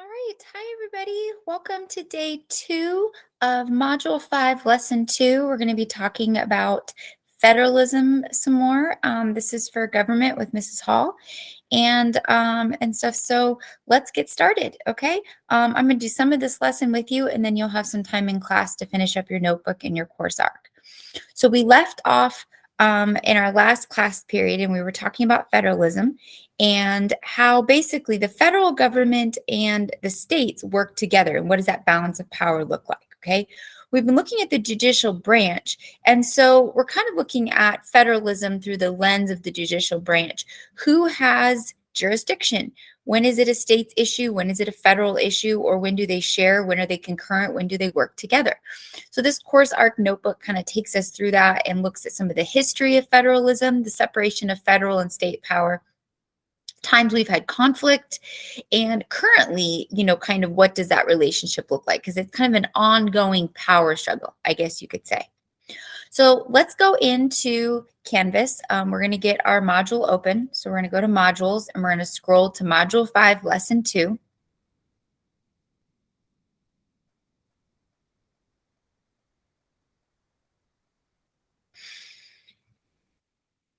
right. Hi, everybody. Welcome to day 2 of Module 5, Lesson 2. We're going to be talking about federalism some more. This is for government with Mrs. Hall and stuff. So let's get started, okay? I'm going to do some of this lesson with you, and then you'll have some time in class to finish up your notebook and your course arc. So we left off in our last class period, and we were talking about federalism and how basically the federal government and the states work together. And what does that balance of power look like? Okay. We've been looking at the judicial branch. And so we're kind of looking at federalism through the lens of the judicial branch. Who has jurisdiction? When is it a state's issue? When is it a federal issue? Or when do they share? When are they concurrent? When do they work together? So this course arc notebook kind of takes us through that and looks at some of the history of federalism, the separation of federal and state power, times we've had conflict, and currently, kind of what does that relationship look like? Because it's kind of an ongoing power struggle, I guess you could say. So let's go into Canvas. We're going to get our module open. So we're going to go to modules and we're going to scroll to module 5, lesson 2.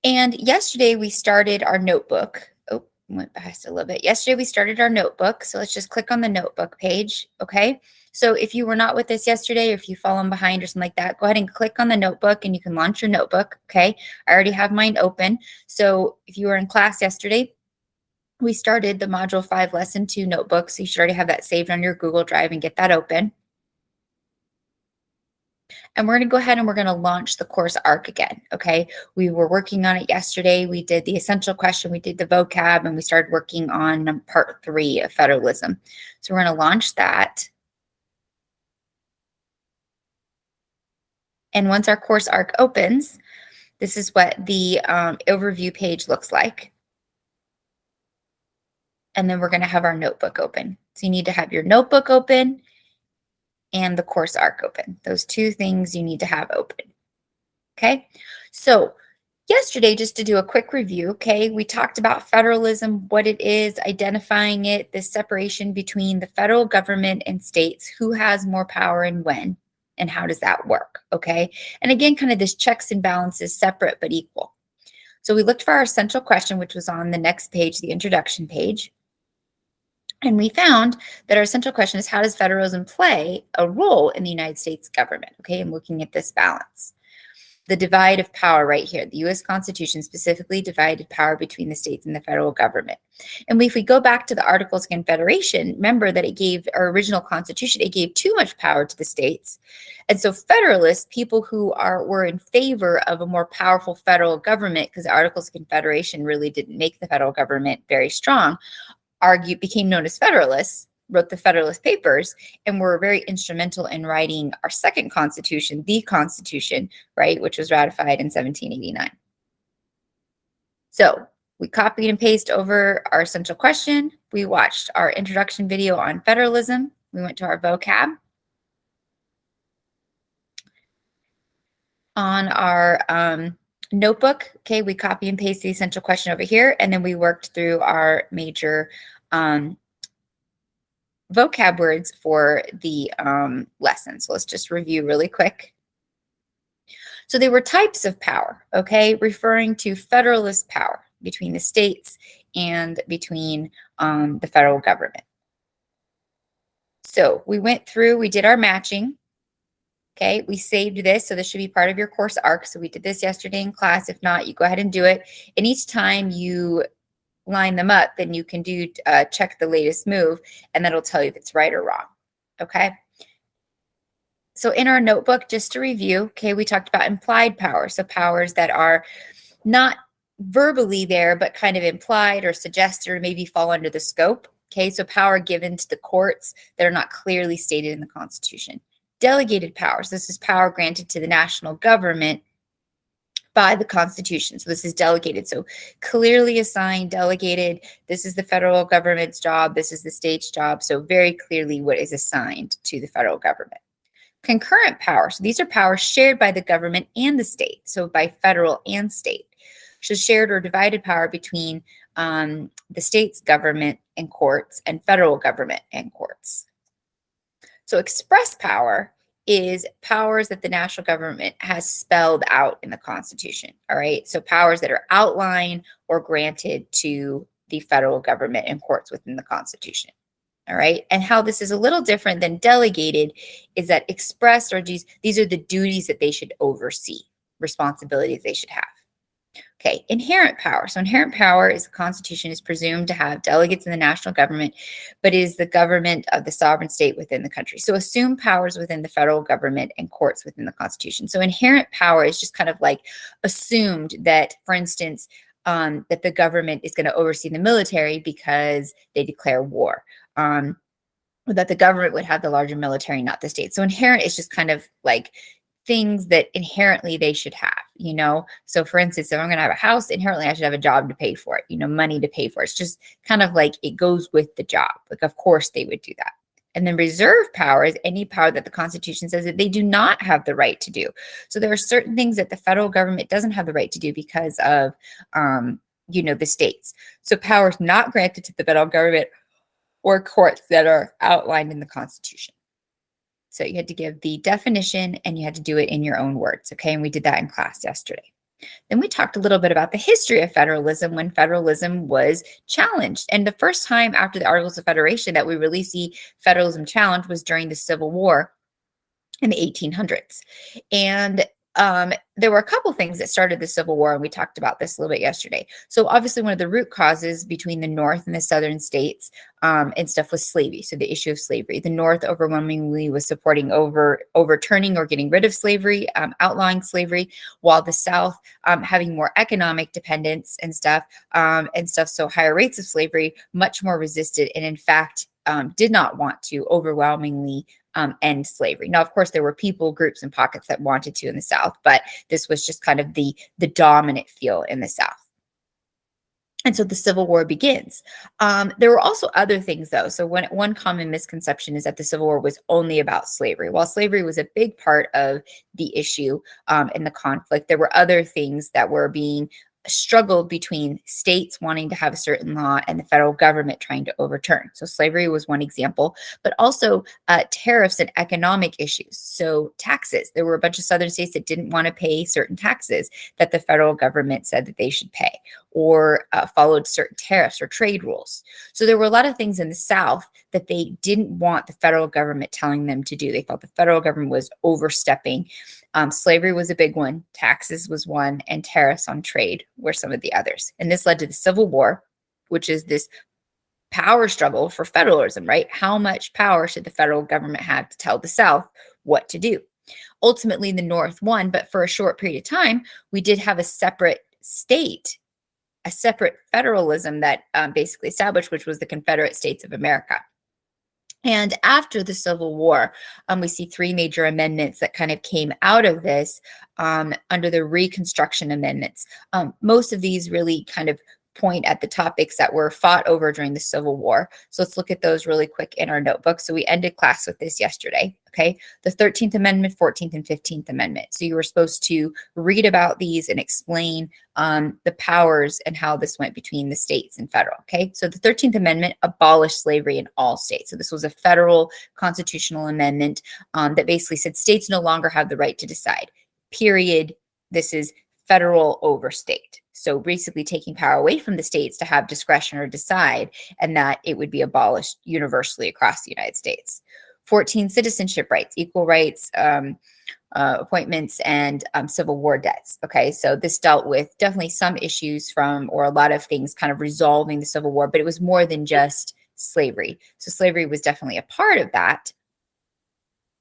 And yesterday we started our notebook. Oh, went past a little bit. Yesterday we started our notebook. So let's just click on the notebook page. Okay. So if you were not with us yesterday, or if you've fallen behind or something like that, go ahead and click on the notebook and you can launch your notebook. Okay. I already have mine open. So if you were in class yesterday, we started the module 5 lesson 2 notebook. So you should already have that saved on your Google Drive and get that open. And we're going to go ahead and we're going to launch the course arc again, okay? We were working on it yesterday. We did the essential question, we did the vocab, and we started working on part 3 of federalism. So we're going to launch that. And once our course arc opens, this is what the overview page looks like. And then we're going to have our notebook open. So you need to have your notebook open and the course arc open. Those two things you need to have open. Okay, so yesterday, just to do a quick review, okay, we talked about federalism, what it is, identifying it, the separation between the federal government and states, who has more power and when, and how does that work, okay? And again, kind of this checks and balances, separate but equal. So we looked for our essential question, which was on the next page, the introduction page. And we found that our essential question is, how does federalism play a role in the United States government? Okay, and looking at this balance. The divide of power right here, the U.S. Constitution specifically divided power between the states and the federal government. And if we go back to the Articles of Confederation, remember that it gave our original Constitution, it gave too much power to the states. And so federalists, people who were in favor of a more powerful federal government, because the Articles of Confederation really didn't make the federal government very strong, became known as Federalists, wrote the Federalist Papers, and were very instrumental in writing our second Constitution, the Constitution, right, which was ratified in 1789. So we copied and pasted over our essential question. We watched our introduction video on federalism. We went to our vocab. On our notebook, okay, we copy and paste the essential question over here, and then we worked through our major vocab words for the lesson. So let's just review really quick. So they were types of power, okay, referring to federalist power between the states and between the federal government. So we went through, we did our matching. Okay, we saved this, so this should be part of your course arc. So we did this yesterday in class. If not, you go ahead and do it. And each time you line them up, then you can do check the latest move, and that'll tell you if it's right or wrong. Okay. So in our notebook, just to review, okay, we talked about implied power. So powers that are not verbally there, but kind of implied or suggested or maybe fall under the scope. Okay, so power given to the courts that are not clearly stated in the Constitution. Delegated powers. This is power granted to the national government by the Constitution. So this is delegated. So clearly assigned, delegated. This is the federal government's job. This is the state's job. So very clearly what is assigned to the federal government. Concurrent power. So these are powers shared by the government and the state. So by federal and state. So shared or divided power between the state's government and courts and federal government and courts. So express power is powers that the national government has spelled out in the Constitution, all right? So powers that are outlined or granted to the federal government and courts within the Constitution, all right? And how this is a little different than delegated is that express, or these are the duties that they should oversee, responsibilities they should have. Okay, inherent power. So inherent power is the Constitution is presumed to have delegates in the national government, but is the government of the sovereign state within the country. So assumed powers within the federal government and courts within the Constitution. So inherent power is just kind of like assumed that, for instance, that the government is going to oversee the military because they declare war. That the government would have the larger military, not the state. So inherent is just kind of like things that inherently they should have, you know? So for instance, if I'm going to have a house, inherently I should have a job to pay for it, you know, money to pay for it. It's just kind of like it goes with the job. Like, of course they would do that. And then reserve power is any power that the Constitution says that they do not have the right to do. So there are certain things that the federal government doesn't have the right to do because of, you know, the states. So powers not granted to the federal government or courts that are outlined in the Constitution. So you had to give the definition and you had to do it in your own words, okay? And we did that in class yesterday. Then we talked a little bit about the history of federalism when federalism was challenged. And the first time after the Articles of Federation that we really see federalism challenged was during the Civil War in the 1800s. And there were a couple things that started the Civil War, and we talked about this a little bit yesterday. So obviously one of the root causes between the North and the Southern states and stuff was slavery. So the issue of slavery. The North overwhelmingly was supporting overturning or getting rid of slavery, outlawing slavery, while the South having more economic dependence and stuff. So higher rates of slavery, much more resisted, and in fact did not want to overwhelmingly end slavery. Now, of course, there were people, groups, and pockets that wanted to in the South, but this was just kind of the dominant feel in the South. And so the Civil War begins. There were also other things, though. So one common misconception is that the Civil War was only about slavery. While slavery was a big part of the issue in the conflict, there were other things that were being struggled between states wanting to have a certain law and the federal government trying to overturn. So slavery was one example, but also tariffs and economic issues. So taxes, there were a bunch of Southern states that didn't want to pay certain taxes that the federal government said that they should pay, or followed certain tariffs or trade rules. So there were a lot of things in the South that they didn't want the federal government telling them to do. They felt the federal government was overstepping. Slavery was a big one, taxes was one, and tariffs on trade were some of the others. And this led to the Civil War, which is this power struggle for federalism, right? How much power should the federal government have to tell the South what to do? Ultimately, the North won, but for a short period of time, we did have a separate state, a separate federalism that basically established, which was the Confederate States of America. And after the Civil War, we see three major amendments that kind of came out of this under the Reconstruction Amendments. Most of these really kind of point at the topics that were fought over during the Civil War. So let's look at those really quick in our notebook. So we ended class with this yesterday, okay? The 13th Amendment, 14th, and 15th Amendment. So you were supposed to read about these and explain the powers and how this went between the states and federal, okay? So the 13th Amendment abolished slavery in all states. So this was a federal constitutional amendment that basically said states no longer have the right to decide, period. This is federal over state. So basically taking power away from the states to have discretion or decide, and that it would be abolished universally across the United States. 14, citizenship rights, equal rights, appointments, and Civil War debts. Okay, so this dealt with definitely some issues from, or a lot of things kind of resolving the Civil War, but it was more than just slavery. So slavery was definitely a part of that.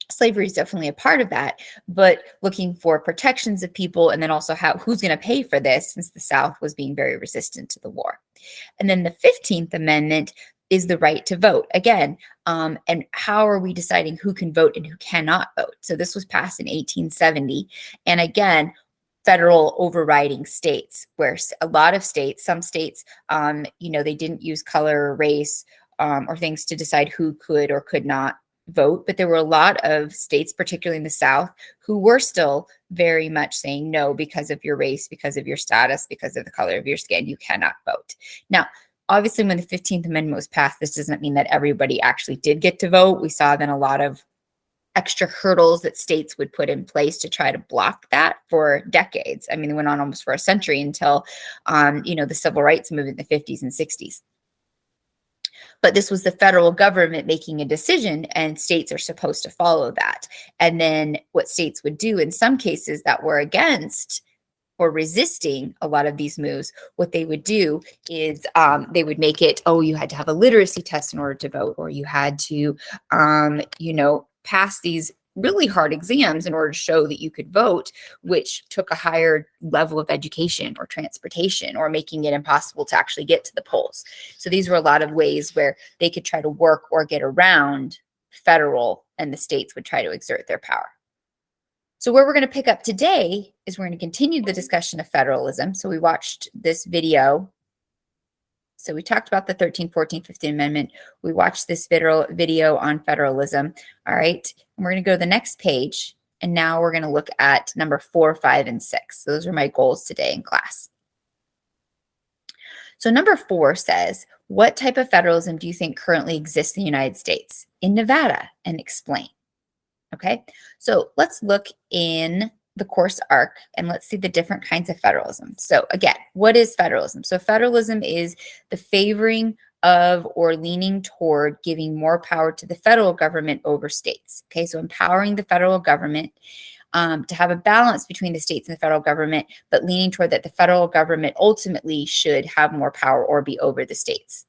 Slavery is definitely a part of that, but looking for protections of people, and then also who's going to pay for this, since the South was being very resistant to the war. And then the 15th Amendment is the right to vote again. And how are we deciding who can vote and who cannot vote? So this was passed in 1870. And again, federal overriding states, where a lot of states, some states, they didn't use color or race or things to decide who could or could not vote, but there were a lot of states, particularly in the South, who were still very much saying no, because of your race, because of your status, because of the color of your skin, you cannot vote. Now, Obviously, when the 15th Amendment was passed, this doesn't mean that everybody actually did get to vote. We saw then a lot of extra hurdles that states would put in place to try to block that for decades. I mean, it went on almost for a century until, the civil rights movement in the 50s and 60s. But this was the federal government making a decision, and states are supposed to follow that. And then what states would do in some cases that were against or resisting a lot of these moves, what they would do is they would make it, oh, you had to have a literacy test in order to vote, or you had to, pass these really hard exams in order to show that you could vote, which took a higher level of education or transportation, or making it impossible to actually get to the polls. So these were a lot of ways where they could try to work or get around federal, and the states would try to exert their power. So where we're going to pick up today is we're going to continue the discussion of federalism. So we watched this video. So we talked about the 13th, 14th, 15th Amendment. We watched this video on federalism. All right. And we're going to go to the next page. And now we're going to look at number 4, 5, and 6. So those are my goals today in class. So number 4 says, what type of federalism do you think currently exists in the United States? In Nevada, and explain. Okay, so let's look in the course arc and let's see the different kinds of federalism. So again, what is federalism? So federalism is the favoring of or leaning toward giving more power to the federal government over states. Okay, so empowering the federal government to have a balance between the states and the federal government, but leaning toward that the federal government ultimately should have more power or be over the states.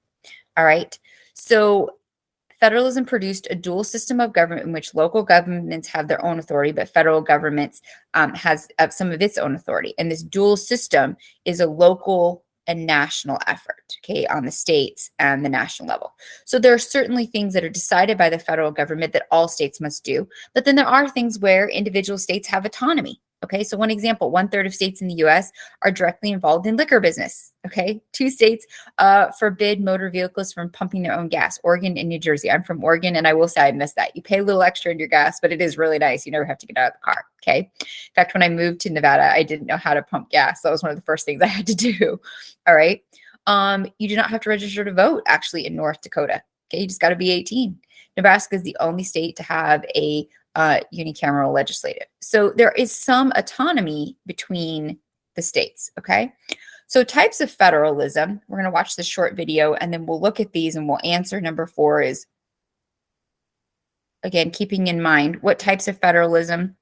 All right, so federalism produced a dual system of government in which local governments have their own authority, but federal governments has some of its own authority. And this dual system is a local and national effort, okay, on the states and the national level. So there are certainly things that are decided by the federal government that all states must do, but then there are things where individual states have autonomy. Okay, so one example, 1/3 of states in the US are directly involved in liquor business. Okay, 2 states forbid motor vehicles from pumping their own gas, Oregon and New Jersey. I'm from Oregon, and I will say I miss that. You pay a little extra in your gas, but it is really nice. You never have to get out of the car. Okay, in fact, when I moved to Nevada, I didn't know how to pump gas. That was one of the first things I had to do. All right, you do not have to register to vote actually in North Dakota. Okay, you just got to be 18. Nebraska is the only state to have a unicameral legislative. So there is some autonomy between the states, okay? So types of federalism, we're going to watch this short video and then we'll look at these and we'll answer. Number 4 is, again, keeping in mind what types of federalism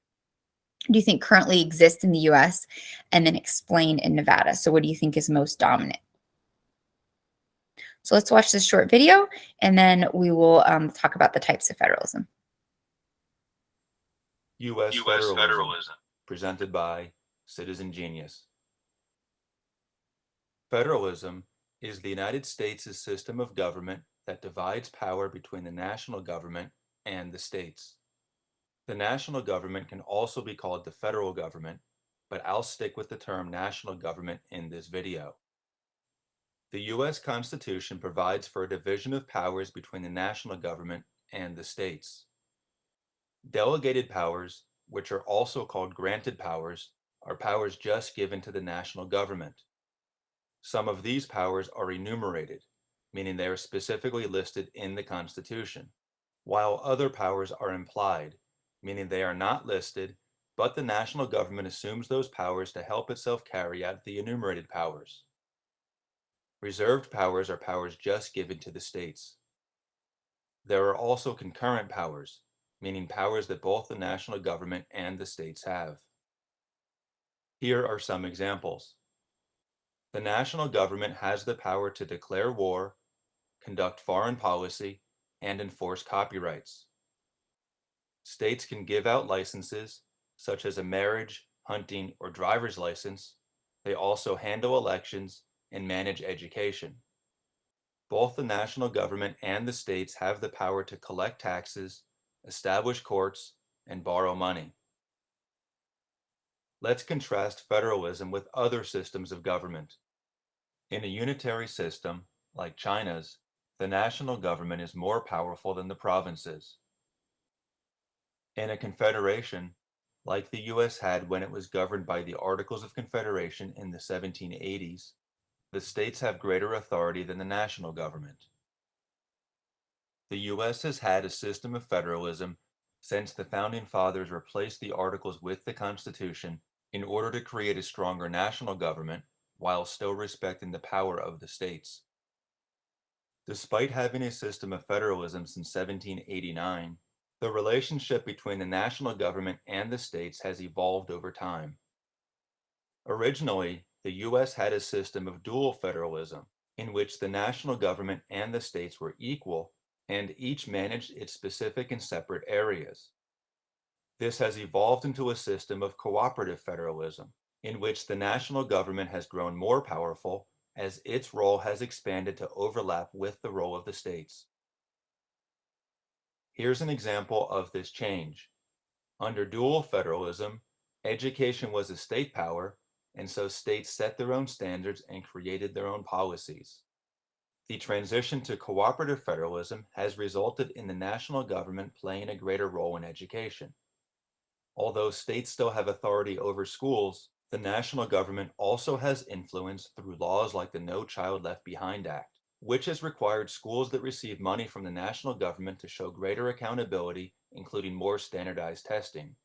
do you think currently exist in the US, and then explain in Nevada. So what do you think is most dominant? So let's watch this short video and then we will talk about the types of federalism. U.S. Federalism, presented by Citizen Genius. Federalism is the United States' system of government that divides power between the national government and the states. The national government can also be called the federal government, but I'll stick with the term national government in this video. The U.S. Constitution provides for a division of powers between the national government and the states. Delegated powers, which are also called granted powers, are powers just given to the national government. Some of these powers are enumerated, meaning they are specifically listed in the Constitution, while other powers are implied, meaning they are not listed, but the national government assumes those powers to help itself carry out the enumerated powers. Reserved powers are powers just given to the states. There are also concurrent powers, meaning powers that both the national government and the states have. Here are some examples. The national government has the power to declare war, conduct foreign policy, and enforce copyrights. States can give out licenses, such as a marriage, hunting, or driver's license. They also handle elections and manage education. Both the national government and the states have the power to collect taxes, establish courts, and borrow money. Let's contrast federalism with other systems of government. In a unitary system, like China's, the national government is more powerful than the provinces. In a confederation, like the US had when it was governed by the Articles of Confederation in the 1780s, The states have greater authority than the national government. The U.S. has had a system of federalism since the Founding Fathers replaced the Articles with the Constitution in order to create a stronger national government while still respecting the power of the states. Despite having a system of federalism since 1789, the relationship between the national government and the states has evolved over time. Originally, the U.S. had a system of dual federalism, in which the national government and the states were equal, and each managed its specific and separate areas. This has evolved into a system of cooperative federalism, in which the national government has grown more powerful as its role has expanded to overlap with the role of the states. Here's an example of this change. Under dual federalism, education was a state power, and so states set their own standards and created their own policies. The transition to cooperative federalism has resulted in the national government playing a greater role in education. Although states still have authority over schools, the national government also has influence through laws like the No Child Left Behind Act, which has required schools that receive money from the national government to show greater accountability, including more standardized testing.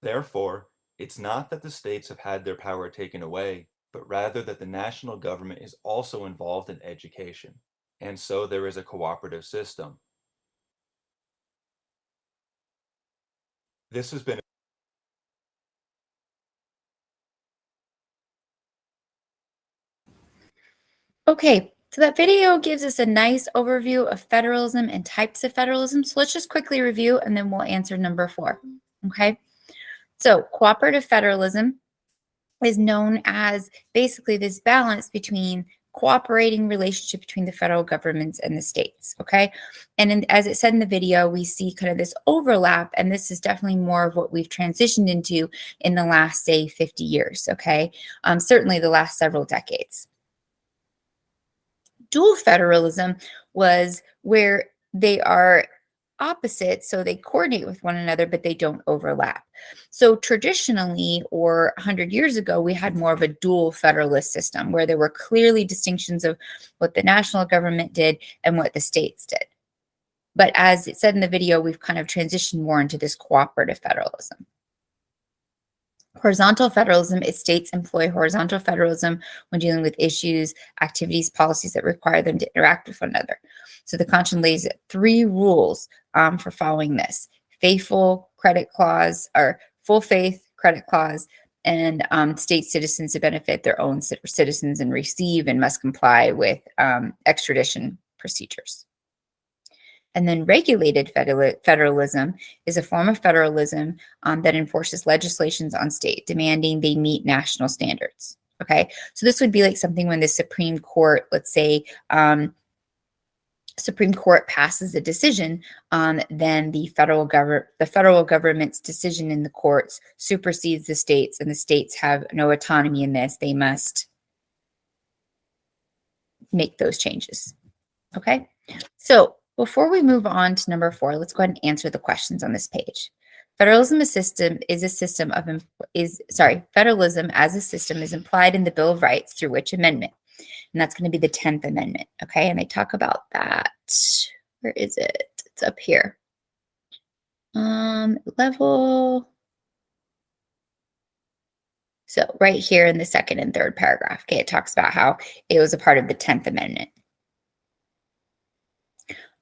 Therefore, it's not that the states have had their power taken away, but rather that the national government is also involved in education, and so there is a cooperative system. This has been Okay, so that video gives us a nice overview of federalism and types of federalism. So let's just quickly review and then we'll answer number 4. Okay, so cooperative federalism is known as basically this balance between cooperating relationship between the federal governments and the states. Okay, and as it said in the video, we see kind of this overlap, and this is definitely more of what we've transitioned into in the last, say, 50 years. Okay, certainly the last several decades. Dual federalism was where they are opposite, so they coordinate with one another, but they don't overlap. So traditionally, or 100 years ago, we had more of a dual federalist system where there were clearly distinctions of what the national government did and what the states did. But as it said in the video, we've kind of transitioned more into this cooperative federalism. Horizontal federalism is states employ horizontal federalism when dealing with issues, activities, policies that require them to interact with one another. So the Constitution lays 3 rules for following this: faithful credit clause, or full faith credit clause, and state citizens to benefit their own citizens and receive and must comply with extradition procedures. And then regulated federalism is a form of federalism that enforces legislations on state, demanding they meet national standards. Okay, so this would be like something when the Supreme Court, let's say, Supreme Court passes a decision, then the federal government's decision in the courts supersedes the states, and the states have no autonomy in this. They must make those changes. Okay, so before we move on to number 4, let's go ahead and answer the questions on this page. Federalism as a system is implied in the Bill of Rights through which amendment? And that's going to be the 10th Amendment. Okay, and they talk about that. Where is it? It's up here. Level. So right here in the 2nd and 3rd paragraph, okay, it talks about how it was a part of the 10th Amendment.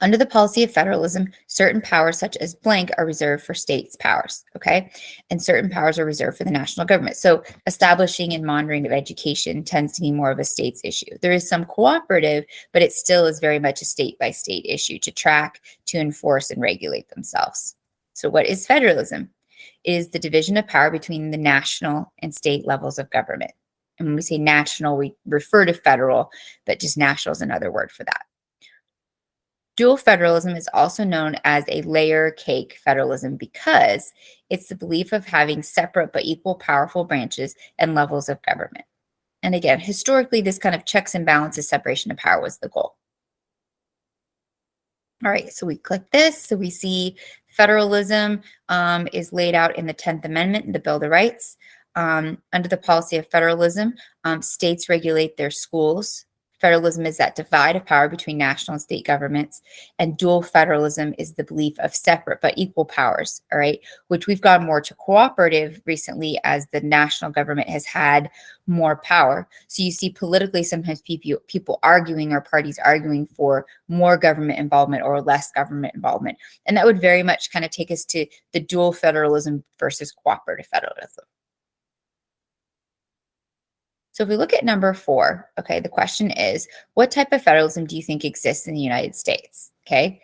Under the policy of federalism, certain powers such as blank are reserved for states' powers, okay? And certain powers are reserved for the national government. So establishing and monitoring of education tends to be more of a state's issue. There is some cooperative, but it still is very much a state-by-state issue to track, to enforce, and regulate themselves. So what is federalism? It is the division of power between the national and state levels of government. And when we say national, we refer to federal, but just national is another word for that. Dual federalism is also known as a layer cake federalism because it's the belief of having separate but equal powerful branches and levels of government. And again, historically, this kind of checks and balances separation of power was the goal. All right, so we click this. So we see federalism is laid out in the 10th Amendment in the Bill of Rights. under the policy of federalism, states regulate their schools. Federalism is that divide of power between national and state governments, and dual federalism is the belief of separate but equal powers, all right, which we've gone more to cooperative recently as the national government has had more power. So you see politically sometimes people arguing or parties arguing for more government involvement or less government involvement. And that would very much kind of take us to the dual federalism versus cooperative federalism. So if we look at number 4, okay, the question is, what type of federalism do you think exists in the United States? Okay,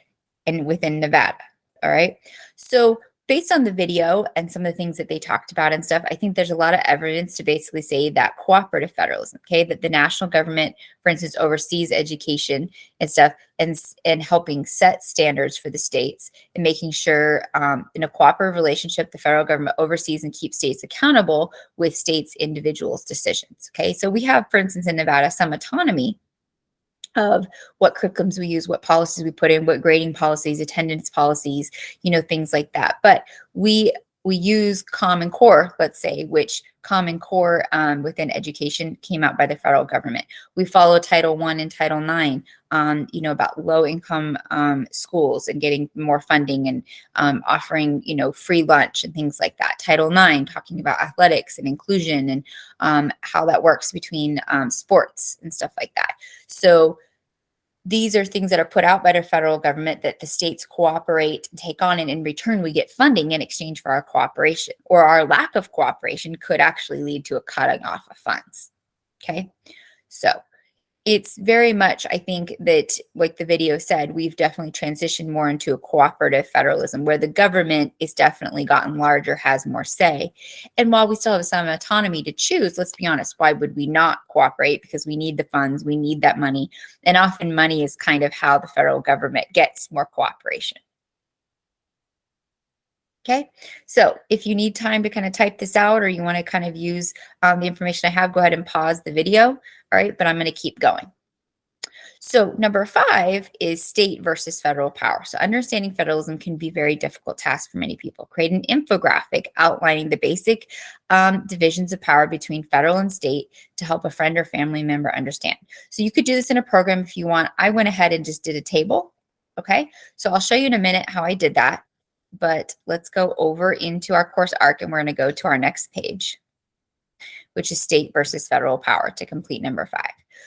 and within Nevada, all right? So based on the video and some of the things that they talked about and stuff, I think there's a lot of evidence to basically say that cooperative federalism, okay, that the national government, for instance, oversees education and stuff and helping set standards for the states and making sure in a cooperative relationship, the federal government oversees and keeps states accountable with states' individuals' decisions, okay? So we have, for instance, in Nevada, some autonomy of what curriculums we use, what policies we put in, what grading policies, attendance policies, things like that. But we use Common Core, let's say, which Common Core within education came out by the federal government. We follow Title I and Title IX, about low-income schools and getting more funding and offering, free lunch and things like that. Title IX, talking about athletics and inclusion and how that works between sports and stuff like that. So these are things that are put out by the federal government that the states cooperate and take on, and in return, we get funding in exchange for our cooperation, or our lack of cooperation could actually lead to a cutting off of funds. Okay, so it's very much, I think that, like the video said, we've definitely transitioned more into a cooperative federalism where the government is definitely gotten larger, has more say. And while we still have some autonomy to choose, let's be honest, why would we not cooperate? Because we need the funds, we need that money. And often money is kind of how the federal government gets more cooperation. Okay, so if you need time to kind of type this out or you want to kind of use the information I have, go ahead and pause the video. All right, but I'm going to keep going. So number 5 is state versus federal power. So understanding federalism can be a very difficult task for many people. Create an infographic outlining the basic divisions of power between federal and state to help a friend or family member understand. So you could do this in a program if you want. I went ahead and just did a table. Okay, so I'll show you in a minute how I did that. But let's go over into our course ARC and we're going to go to our next page, which is state versus federal power to complete number 5.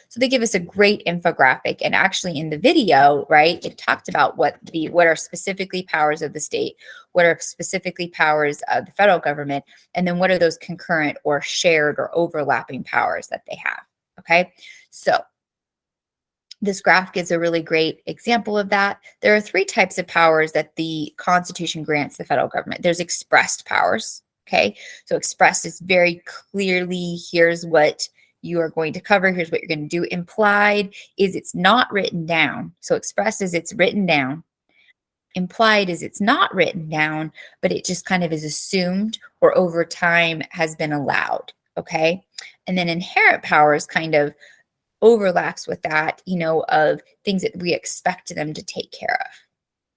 So they give us a great infographic, and actually in the video, right, it talked about what are specifically powers of the state, what are specifically powers of the federal government, and then what are those concurrent or shared or overlapping powers that they have. Okay, so this graph gives a really great example of that. There are 3 types of powers that the Constitution grants the federal government. There's expressed powers, okay? So expressed is very clearly, here's what you are going to cover, here's what you're going to do. Implied is it's not written down. So expressed is it's written down. Implied is it's not written down, but it just kind of is assumed or over time has been allowed, okay? And then inherent powers kind of overlaps with that, of things that we expect them to take care of.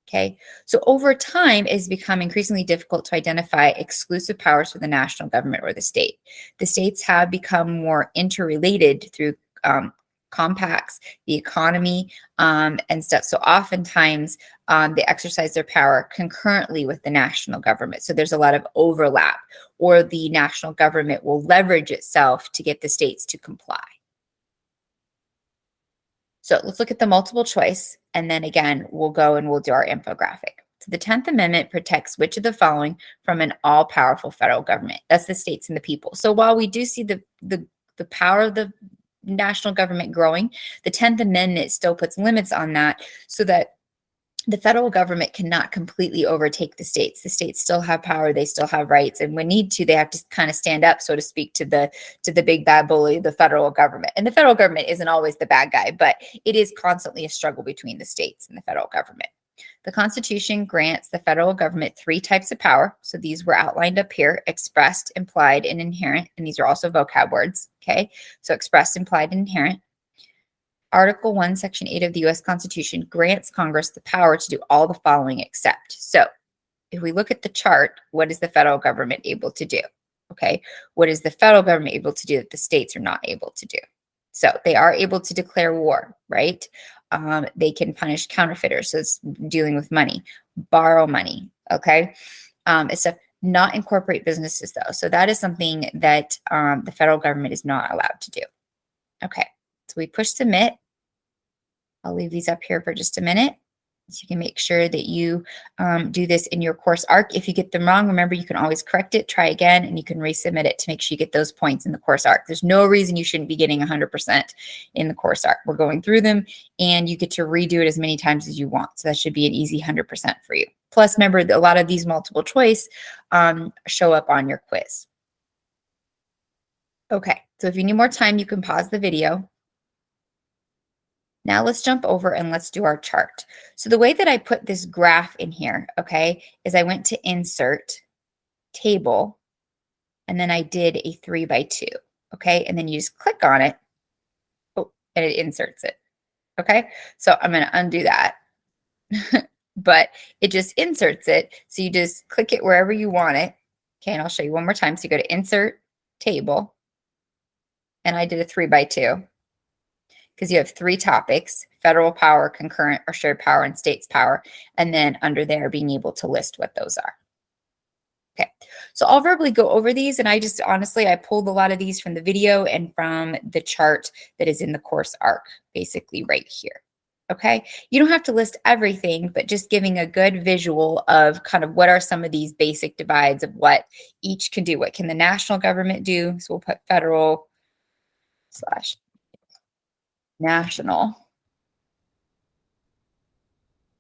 Okay, so over time, it's become increasingly difficult to identify exclusive powers for the national government or the state. The states have become more interrelated through compacts, the economy, and stuff. So oftentimes, they exercise their power concurrently with the national government. So there's a lot of overlap, or the national government will leverage itself to get the states to comply. So let's look at the multiple choice, and then again, we'll go and we'll do our infographic. So the 10th Amendment protects which of the following from an all-powerful federal government? That's the states and the people. So while we do see the power of the national government growing, the 10th Amendment still puts limits on that so that the federal government cannot completely overtake the states. The states still have power, they still have rights, and when need to, they have to kind of stand up, so to speak, to the big bad bully, the federal government. And the federal government isn't always the bad guy, but it is constantly a struggle between the states and the federal government. The Constitution grants the federal government 3 types of power. So these were outlined up here: expressed, implied, and inherent. And these are also vocab words. Okay, so expressed, implied, and inherent. Article 1, Section 8 of the U.S. Constitution grants Congress the power to do all the following except. So if we look at the chart, what is the federal government able to do? Okay. What is the federal government able to do that the states are not able to do? So they are able to declare war, right? They can punish counterfeiters. So it's dealing with money, borrow money. Okay. It's a not incorporate businesses though. So that is something that the federal government is not allowed to do. Okay. So we push submit. I'll leave these up here for just a minute. So you can make sure that you do this in your course arc. If you get them wrong, remember you can always correct it, try again, and you can resubmit it to make sure you get those points in the course arc. There's no reason you shouldn't be getting 100% in the course arc. We're going through them, and you get to redo it as many times as you want. So that should be an easy 100% for you. Plus, remember, a lot of these multiple choice show up on your quiz. Okay, so if you need more time, you can pause the video. Now let's jump over and let's do our chart. So the way that I put this graph in here, okay, is I went to insert, table, and then I did a 3x2, okay? And then you just click on it, oh, and it inserts it, okay? So I'm gonna undo that, but it just inserts it. So you just click it wherever you want it, okay? And I'll show you one more time. So you go to insert, table, and I did a 3x2. Because you have 3 topics: federal power, concurrent or shared power, and states power. And then under there, being able to list what those are. Okay, so I'll verbally go over these. And I just honestly, I pulled a lot of these from the video and from the chart that is in the course arc, basically right here. Okay, you don't have to list everything, but just giving a good visual of kind of what are some of these basic divides of what each can do. What can the national government do? So we'll put federal / national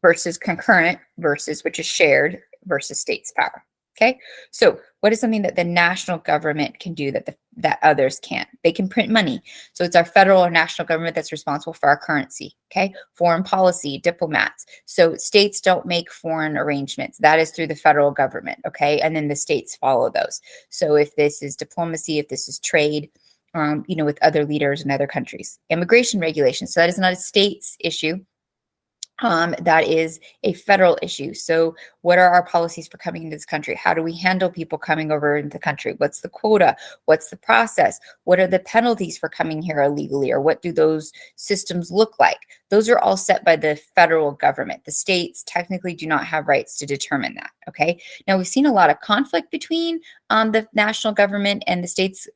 versus concurrent versus, which is shared, versus states power. Okay, so what is something that the national government can do that others can't? They can print money. So it's our federal or national government that's responsible for our currency. Okay, foreign policy, diplomats. So states don't make foreign arrangements. That is through the federal government. Okay, and then the states follow those. So if this is diplomacy, if this is trade, with other leaders in other countries. Immigration regulations. So that is not a state's issue. That is a federal issue. So what are our policies for coming into this country? How do we handle people coming over into the country? What's the quota? What's the process? What are the penalties for coming here illegally? Or what do those systems look like? Those are all set by the federal government. The states technically do not have rights to determine that. Okay. Now we've seen a lot of conflict between the national government and the states,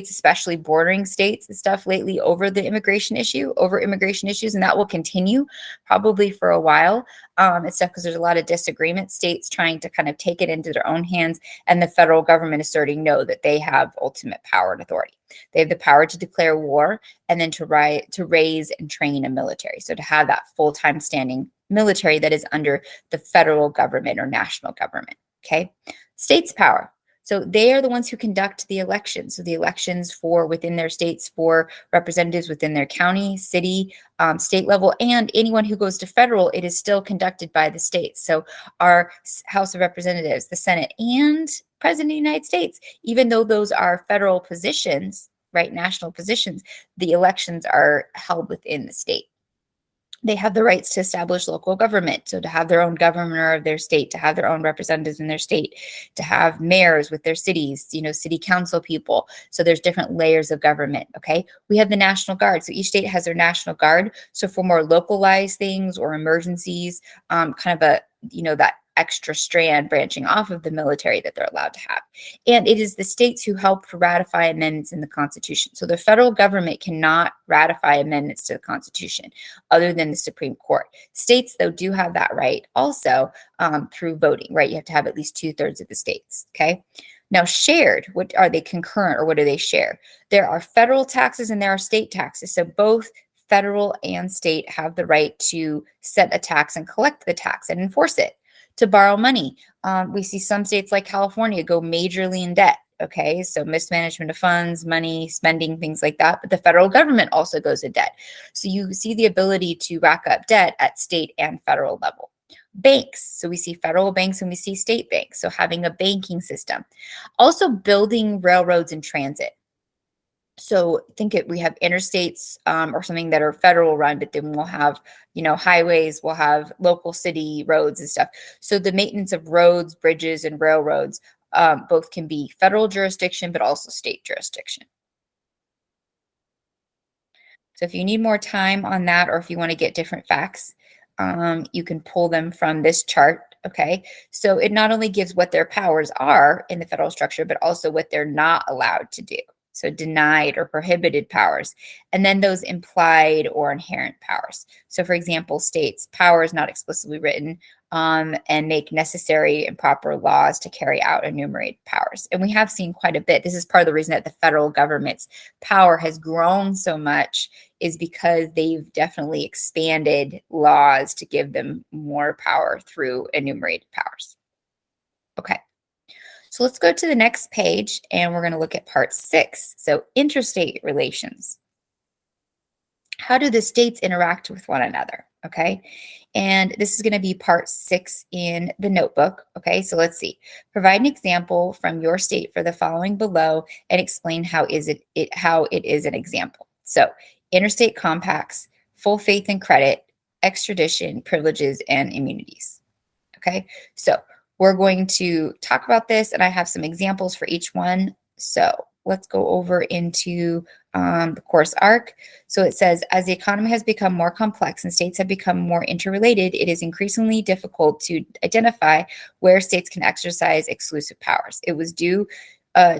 especially bordering states and stuff lately over immigration issues, and that will continue probably for a while. And stuff because there's a lot of disagreement, states trying to kind of take it into their own hands, and the federal government asserting no, that they have ultimate power and authority. They have the power to declare war and then to raise and train a military. So to have that full-time standing military that is under the federal government or national government. Okay, states power. So they are the ones who conduct the elections. So the elections for within their states for representatives within their county, city, state level, and anyone who goes to federal, it is still conducted by the states. So our House of Representatives, the Senate, and President of the United States, even though those are federal positions, right, national positions, the elections are held within the state. They have the rights to establish local government. So to have their own governor of their state, to have their own representatives in their state, to have mayors with their cities, city council people. So there's different layers of government. Okay. We have the National Guard. So each state has their National Guard. So for more localized things or emergencies, kind of that extra strand branching off of the military that they're allowed to have. And it is the states who help to ratify amendments in the Constitution. So the federal government cannot ratify amendments to the Constitution other than the Supreme Court. States, though, do have that right also through voting, right? You have to have at least 2/3 of the states, okay? Now, shared, what are they concurrent or what do they share? There are federal taxes and there are state taxes. So both federal and state have the right to set a tax and collect the tax and enforce it. To borrow money, we see some states like California go majorly in debt. Okay, so mismanagement of funds, money, spending, things like that. But the federal government also goes in debt. So you see the ability to rack up debt at state and federal level. Banks, so we see federal banks and we see state banks. So having a banking system. Also building railroads and transit. So we have interstates or something that are federal run, but then we'll have, highways, we'll have local city roads and stuff. So the maintenance of roads, bridges, and railroads both can be federal jurisdiction, but also state jurisdiction. So if you need more time on that, or if you want to get different facts, you can pull them from this chart. Okay, so it not only gives what their powers are in the federal structure, but also what they're not allowed to do. So denied or prohibited powers, and then those implied or inherent powers. So for example, states, power is not explicitly written, and make necessary and proper laws to carry out enumerated powers. And we have seen quite a bit. This is part of the reason that the federal government's power has grown so much, is because they've definitely expanded laws to give them more power through enumerated powers. Okay. So let's go to the next page and we're going to look at part 6. So interstate relations. How do the states interact with one another? Okay. And this is going to be part 6 in the notebook. Okay. So let's see. Provide an example from your state for the following below and explain how it is an example. So interstate compacts, full faith and credit, extradition, privileges, and immunities. Okay. So we're going to talk about this, and I have some examples for each one. So let's go over into the course arc. So it says, as the economy has become more complex and states have become more interrelated, it is increasingly difficult to identify where states can exercise exclusive powers. It was due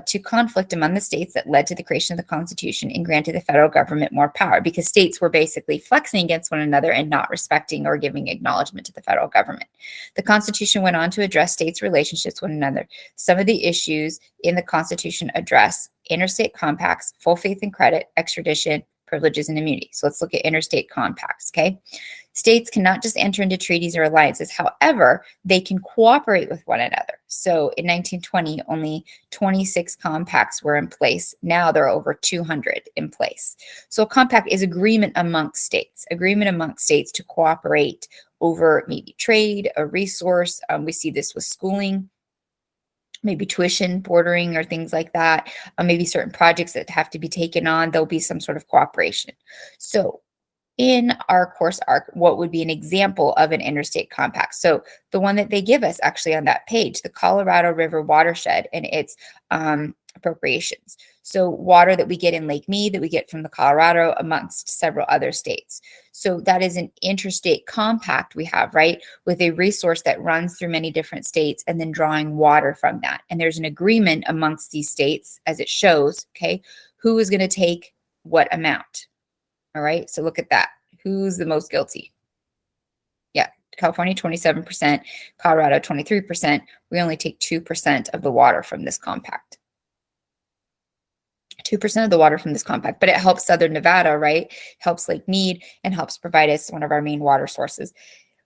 to conflict among the states that led to the creation of the Constitution and granted the federal government more power, because states were basically flexing against one another and not respecting or giving acknowledgement to the federal government. The Constitution went on to address states' relationships with one another. Some of the issues in the Constitution address interstate compacts, full faith and credit, extradition, privileges, and immunity. So let's look at interstate compacts, okay? States cannot just enter into treaties or alliances. However, they can cooperate with one another. So in 1920, only 26 compacts were in place. Now there are over 200 in place. So a compact is agreement amongst states to cooperate over maybe trade, a resource. We see this with schooling, maybe tuition, bordering, or things like that. Maybe certain projects that have to be taken on, there'll be some sort of cooperation. So in our course arc, what would be an example of an interstate compact? So the one that they give us actually on that page, the Colorado River watershed and its appropriations. So water that we get in Lake Mead, that we get from the Colorado, amongst several other states. So that is an interstate compact we have, right? With a resource that runs through many different states and then drawing water from that. And there's an agreement amongst these states, as it shows, okay, who is going to take what amount. All right, so look at that. Who's the most guilty? Yeah, California, 27%, Colorado, 23%. We only take 2% of the water from this compact. 2% of the water from this compact, but it helps Southern Nevada, right? Helps Lake Mead and helps provide us one of our main water sources.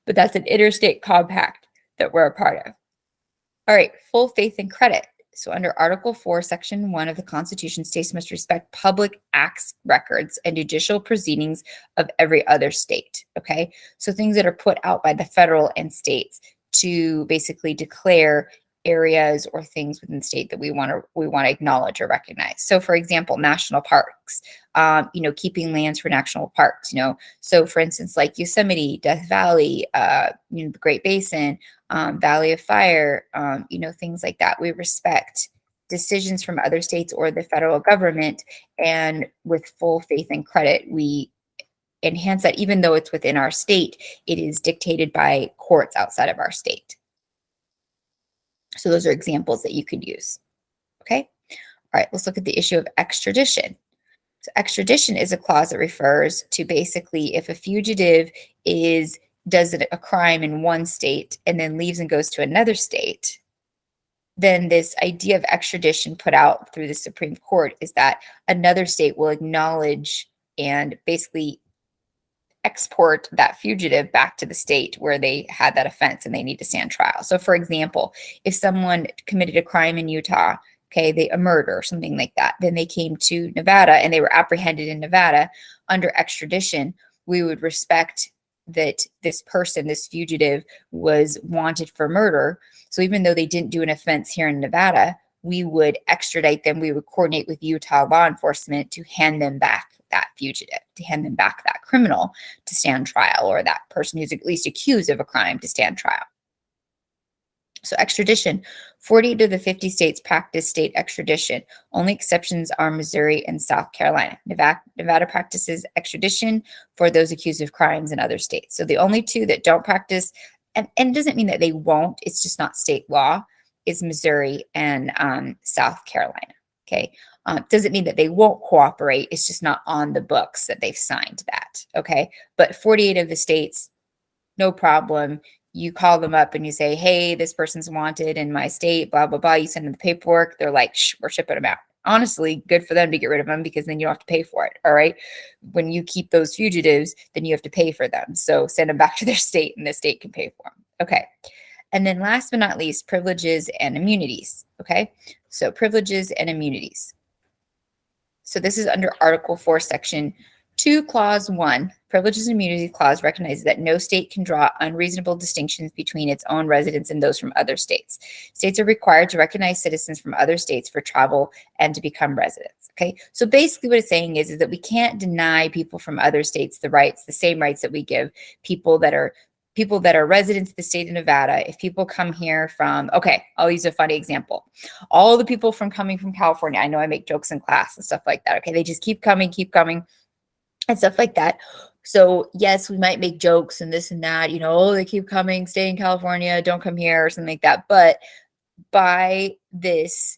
But that's an interstate compact that we're a part of. All right, full faith and credit. So under Article 4, Section 1 of the Constitution, states must respect public acts, records, and judicial proceedings of every other state, okay? So things that are put out by the federal and states to basically declare areas or things within the state that we want to acknowledge or recognize. So for example, national parks, keeping lands for national parks, so for instance, like Yosemite, Death Valley, the Great Basin, Valley of Fire, things like that. We respect decisions from other states or the federal government, and with full faith and credit, we enhance that. Even though it's within our state, it is dictated by courts outside of our state. So those are examples that you could use. Okay. All right, let's look at the issue of extradition. So extradition is a clause that refers to basically if a fugitive does a crime in one state and then leaves and goes to another state, then this idea of extradition put out through the Supreme Court is that another state will acknowledge and basically export that fugitive back to the state where they had that offense and they need to stand trial. So for example, if someone committed a crime in Utah, okay, a murder or something like that, then they came to Nevada and they were apprehended in Nevada under extradition, we would respect that this person, this fugitive, was wanted for murder. So even though they didn't do an offense here in Nevada, we would extradite them. We would coordinate with Utah law enforcement to hand them back that fugitive, to hand them back that criminal to stand trial, or that person who's at least accused of a crime to stand trial. So extradition, 40 to the 50 states practice state extradition. Only exceptions are Missouri and South Carolina. Nevada practices extradition for those accused of crimes in other states. So the only two that don't practice, and it doesn't mean that they won't, it's just not state law, is Missouri and South Carolina. Okay. Doesn't mean that they won't cooperate. It's just not on the books that they've signed that. Okay. But 48 of the states, no problem. You call them up and you say, hey, this person's wanted in my state, blah, blah, blah. You send them the paperwork. They're like, we're shipping them out. Honestly, good for them to get rid of them because then you don't have to pay for it. All right. When you keep those fugitives, then you have to pay for them. So send them back to their state and the state can pay for them. Okay. And then last but not least, privileges and immunities. Okay. So privileges and immunities. So this is under Article 4, Section 2, Clause 1. Privileges and Immunity Clause recognizes that no state can draw unreasonable distinctions between its own residents and those from other states. States are required to recognize citizens from other states for travel and to become residents. Okay, so basically what it's saying is that we can't deny people from other states the rights, the same rights that we give people that are residents of the state of Nevada. If people come here from, okay, I'll use a funny example. All the people coming from California, I know I make jokes in class and stuff like that. Okay, they just keep coming and stuff like that. So yes, we might make jokes and this and that, oh, they keep coming, stay in California, don't come here or something like that. But by this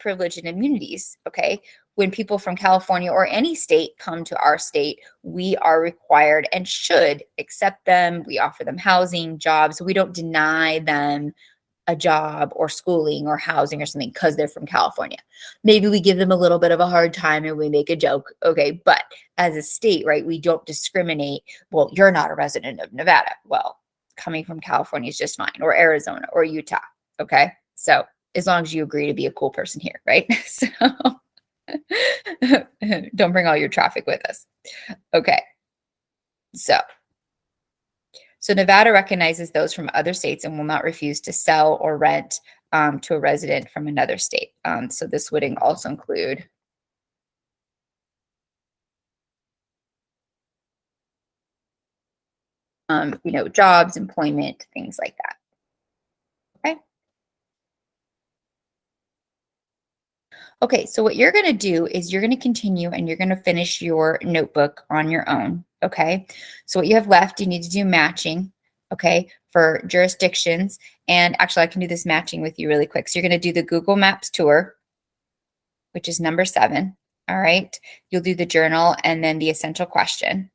privilege and immunities, okay, when people from California or any state come to our state, we are required and should accept them. We offer them housing, jobs. So we don't deny them a job or schooling or housing or something because they're from California. Maybe we give them a little bit of a hard time and we make a joke. Okay. But as a state, right, we don't discriminate. Well, you're not a resident of Nevada. Well, coming from California is just fine, or Arizona or Utah. Okay. So as long as you agree to be a cool person here, right? So don't bring all your traffic with us. Okay. So Nevada recognizes those from other states and will not refuse to sell or rent to a resident from another state. So this would also include jobs, employment, things like that. Okay. Okay, so what you're going to do is you're going to continue and you're going to finish your notebook on your own. Okay, so what you have left, you need to do matching. Okay, for jurisdictions. And actually, I can do this matching with you really quick. So you're going to do the Google Maps tour, which is number 7. All right, you'll do the journal and then the essential question.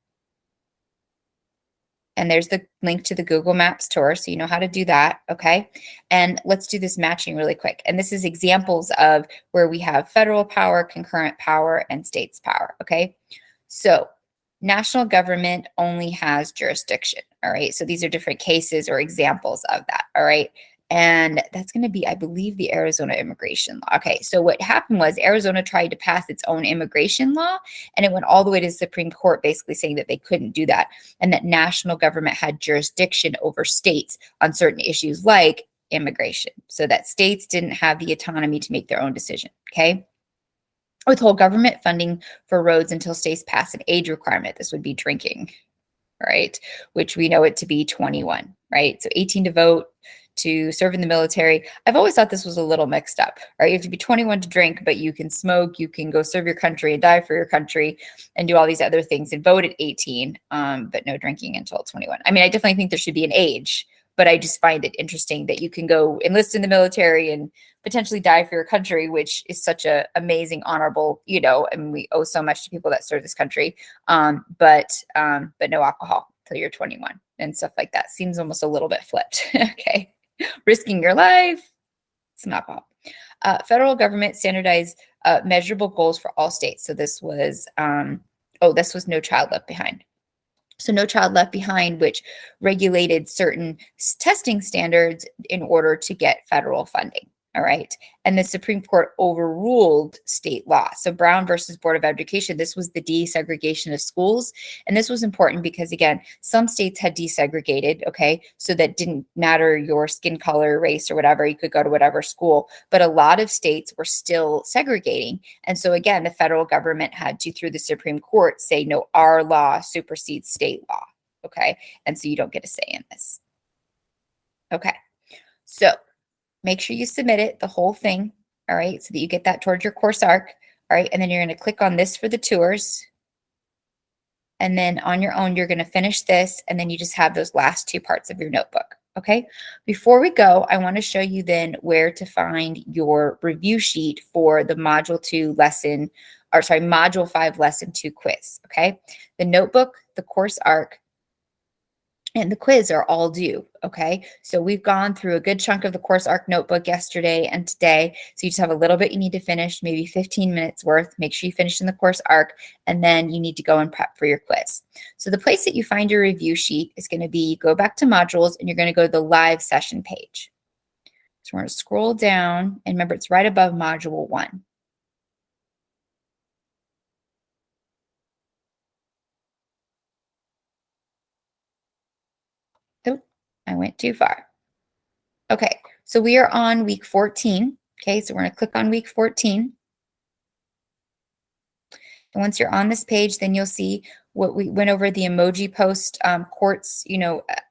And there's the link to the Google Maps tour, so you know how to do that, okay? And let's do this matching really quick. And this is examples of where we have federal power, concurrent power, and states power, okay? So national government only has jurisdiction, all right? So these are different cases or examples of that, all right? And that's going to be, I believe, the Arizona immigration law. Okay, so what happened was Arizona tried to pass its own immigration law, and it went all the way to the Supreme Court basically saying that they couldn't do that and that national government had jurisdiction over states on certain issues like immigration, so that states didn't have the autonomy to make their own decision, okay? Withhold government funding for roads until states pass an age requirement. This would be drinking, right? Which we know it to be 21, right? So 18 to vote, to serve in the military. I've always thought this was a little mixed up, right? You have to be 21 to drink, but you can smoke, you can go serve your country and die for your country and do all these other things and vote at 18, but no drinking until 21. I mean, I definitely think there should be an age, but I just find it interesting that you can go enlist in the military and potentially die for your country, which is such a amazing, honorable, and we owe so much to people that serve this country. But no alcohol till you're 21 and stuff like that. Seems almost a little bit flipped. Okay. Risking your life, some alcohol. Federal government standardized measurable goals for all states. So this was, this was No Child Left Behind. So No Child Left Behind, which regulated certain testing standards in order to get federal funding. All right. And the Supreme Court overruled state law. So Brown versus Board of Education, this was the desegregation of schools. And this was important because, again, some states had desegregated, okay? So that didn't matter your skin color, race, or whatever. You could go to whatever school. But a lot of states were still segregating. And so, again, the federal government had to, through the Supreme Court, say, no, our law supersedes state law, okay? And so you don't get a say in this. Okay. So make sure you submit it, the whole thing, all right, so that you get that towards your course arc, all right, and then you're going to click on this for the tours. And then on your own, you're going to finish this, and then you just have those last two parts of your notebook. Okay. Before we go, I want to show you then where to find your review sheet for the Module 5 Lesson 2 quiz. Okay. The notebook, the course arc, and the quiz are all due, okay? So we've gone through a good chunk of the course arc notebook yesterday and today. So you just have a little bit you need to finish, maybe 15 minutes worth. Make sure you finish in the course arc, and then you need to go and prep for your quiz. So the place that you find your review sheet is going to be, go back to modules, and you're going to go to the live session page. So we're going to scroll down, and remember, it's right above Module 1. Oh, I went too far. Okay, so we are on week 14. Okay, so we're going to click on week 14. And once you're on this page, then you'll see what we went over, the emoji post courts,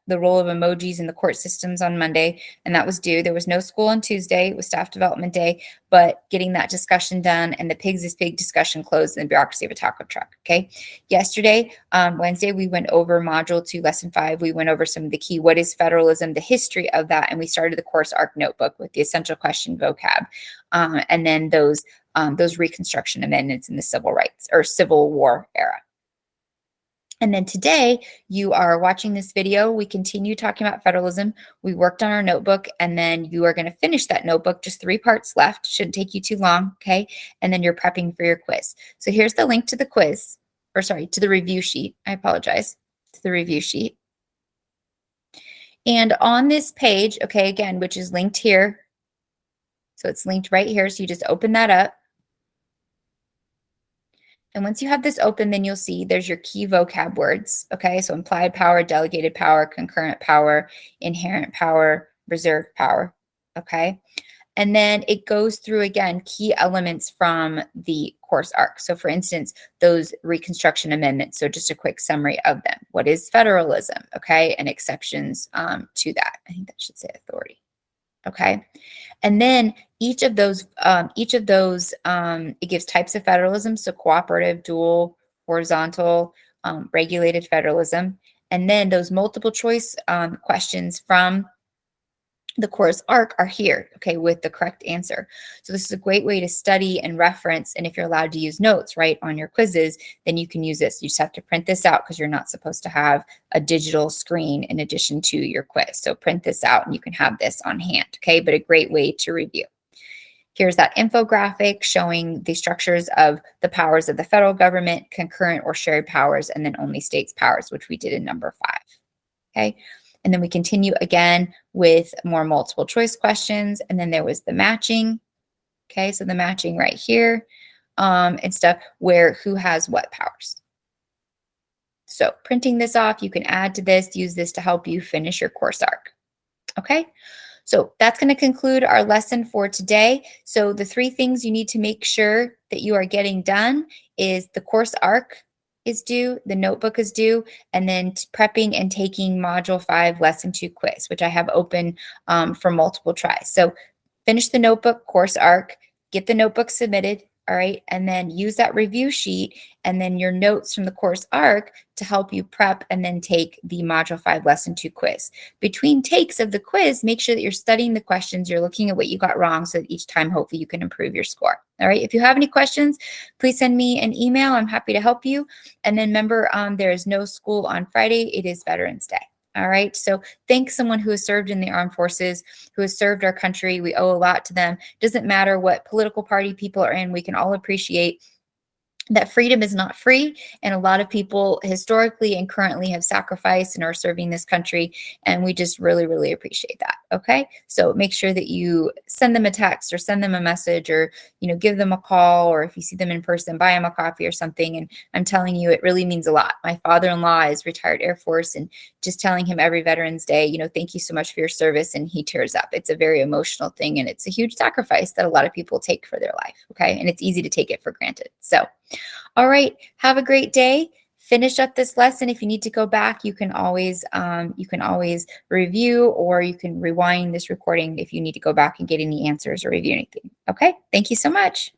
the role of emojis in the court systems on Monday, and that was due. There was no school on Tuesday. It was staff development day, but getting that discussion done and the pigs is pig discussion closed in the bureaucracy of a taco truck. Okay. Yesterday, Wednesday, we went over Module 2, Lesson 5. We went over some of the key, what is federalism, the history of that, and we started the course arc notebook with the essential question vocab, and then those Reconstruction amendments in the civil rights or Civil War era. And then today you are watching this video. We continue talking about federalism. We worked on our notebook, and then you are going to finish that notebook. Just 3 parts left. Shouldn't take you too long. Okay. And then you're prepping for your quiz. So here's the link to the quiz, or sorry, to the review sheet. I apologize. To the review sheet. And on this page, okay, again, which is linked here. So it's linked right here. So you just open that up. And once you have this open, then you'll see there's your key vocab words. Okay, so implied power, delegated power, concurrent power, inherent power, reserved power. Okay, and then it goes through again key elements from the course arc. So for instance, those Reconstruction amendments. So just a quick summary of them. What is federalism? Okay, and exceptions to that. I think that should say authority. Okay. And then each of those, it gives types of federalism. So cooperative, dual, horizontal, regulated federalism. And then those multiple choice questions from the course arc are here, okay, with the correct answer. So this is a great way to study and reference. And if you're allowed to use notes, right, on your quizzes, then you can use this. You just have to print this out because you're not supposed to have a digital screen in addition to your quiz. So print this out and you can have this on hand, okay, but a great way to review. Here's that infographic showing the structures of the powers of the federal government, concurrent or shared powers, and then only states powers, which we did in number 5, okay? And then we continue again with more multiple choice questions. And then there was the matching. Okay, so the matching right here and stuff where who has what powers. So printing this off, you can add to this, use this to help you finish your course arc. Okay, so that's going to conclude our lesson for today. So the 3 things you need to make sure that you are getting done is the course arc is due, the notebook is due, and then prepping and taking Module 5 Lesson 2 quiz, which I have open for multiple tries. So finish the notebook, course arc, get the notebook submitted, all right, and then use that review sheet and then your notes from the course arc to help you prep and then take the Module 5 Lesson 2 quiz. Between takes of the quiz, make sure that you're studying the questions, you're looking at what you got wrong so that each time hopefully you can improve your score. All right, if you have any questions, please send me an email. I'm happy to help you. And then remember, there is no school on Friday. It is Veterans Day. All right, so thank someone who has served in the armed forces, who has served our country. We owe a lot to them. Doesn't matter what political party people are in, we can all appreciate that freedom is not free. And a lot of people historically and currently have sacrificed and are serving this country. And we just really, really appreciate that. Okay. So make sure that you send them a text or send them a message or, give them a call, or if you see them in person, buy them a coffee or something. And I'm telling you, it really means a lot. My father-in-law is retired Air Force, and just telling him every Veterans Day, thank you so much for your service. And he tears up. It's a very emotional thing. And it's a huge sacrifice that a lot of people take for their life. Okay. And it's easy to take it for granted. So, all right. Have a great day. finish up this lesson. If you need to go back, you can always review, or you can rewind this recording if you need to go back and get any answers or review anything. Okay, thank you so much.